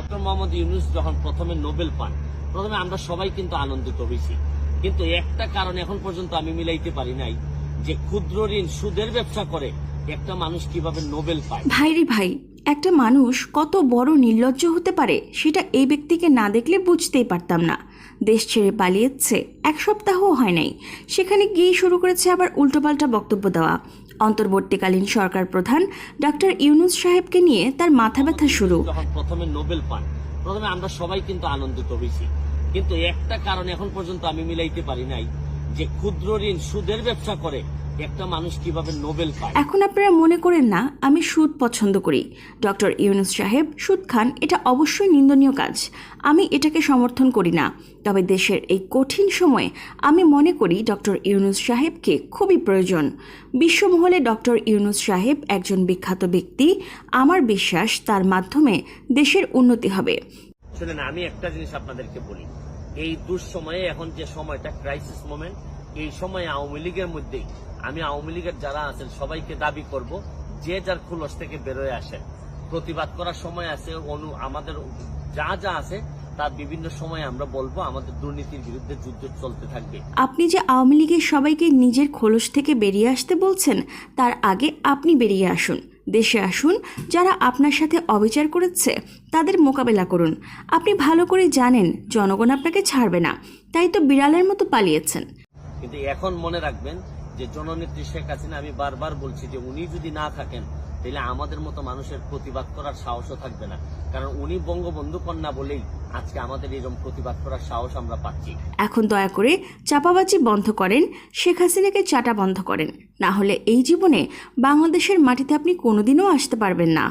Doctor Mohammad Yunus যখন প্রথমে Nobel পান, প্রথমে আমরা সবাই কিন্তু আনন্দিত হয়েছি, কিন্তু একটা কারণ এখন পর্যন্ত আমি মিলাইতে পারি নাই যে ক্ষুদ্র ঋণ সুদের ব্যবসা করে একটা মানুষ কিভাবে নোবেল পায়। ভাইরে ভাই, একটা মানুষ কত বড় নির্লজ্জ হতে পারে সেটা এই ব্যক্তিকে না দেখলে বুঝতেই পারতাম না। দেশ ছেড়ে পালিয়েছে, এক সপ্তাহও হয় নাই, সেখানে গিয়ে শুরু করেছে আবার উল্টোপাল্টা বক্তব্য দেওয়া। অন্তর্বর্তীকালীন সরকার প্রধান ডক্টর ইউনূস সাহেবকে নিয়ে তার মাথা ব্যথা শুরু। যখন প্রথমে নোবেল পান, প্রথমে আমরা সবাই কিন্তু আনন্দিত হয়েছি, কিন্তু একটা কারণ এখন পর্যন্ত আমি মিলাইতে পারি নাই যে ক্ষুদ্র ঋণ সুদের ব্যবসা করে একটা মানুষ কিভাবে নোবেল পায়। এখন আপনারা মনে করেন না আমি সুদ পছন্দ করি। ডক্টর ইউনূস সাহেব সুদ খান, এটা অবশ্যই নিন্দনীয় কাজ, আমি এটাকে সমর্থন করি না। তবে দেশের এই কঠিন সময়ে আমি মনে করি ডক্টর ইউনূস সাহেবকে খুবই প্রয়োজন। বিশ্বমহলে ডক্টর ইউনূস সাহেব একজন বিখ্যাত ব্যক্তি। আমার বিশ্বাস তার মাধ্যমে দেশের উন্নতি হবে। শুনেন, আমি একটা জিনিস আপনাদেরকে বলি, এই দুঃসময়ে এখন যে সময়টা ক্রাইসিস মোমেন্ট, এই সময়ে আওয়ামী লীগের মধ্যেই আমি আওয়ামী লীগের যারা আছেন সবাইকে দাবি করব, যে যার খুলস থেকে বেরোয় আসেন। প্রতিবাদ করার সময় আছে, আমাদের যা যা আছে তার বিভিন্ন সময় আমরা বলবো, আমাদের দুর্নীতির বিরুদ্ধে যুদ্ধ চলতে থাকবে। আপনি যে আওয়ামী লীগের সবাইকে নিজের খোলস থেকে বেরিয়ে আসতে বলছেন, তার আগে আপনি বেরিয়ে আসুন, দেশে আসুন। যারা আপনার সাথে অবিচার করেছে তাদের মোকাবেলা করুন। আপনি ভালো করে জানেন জনগণ আপনাকে ছাড়বে না, তাই তো বিড়ালের মতো পালিয়েছেন। কিন্তু এখন মনে রাখবেন যে জননেত্রী শেখ হাসিনা, আমি বারবার বলছি যে উনি যদি না থাকেন তাহলে আমাদের মতো মানুষের প্রতিবাদ করার সাহসও থাকবে না, কারণ উনি বঙ্গবন্ধু কন্যা বলেই আজকে আমাদের এরকম প্রতিবাদ করার সাহস আমরা পাচ্ছি। এখন দয়া করে চাপাবাজি বন্ধ করেন, শেখ হাসিনাকে চাটা বন্ধ করেন, না হলে এই জীবনে বাংলাদেশের মাটিতে আপনি কোনোদিনও আসতে পারবেন না।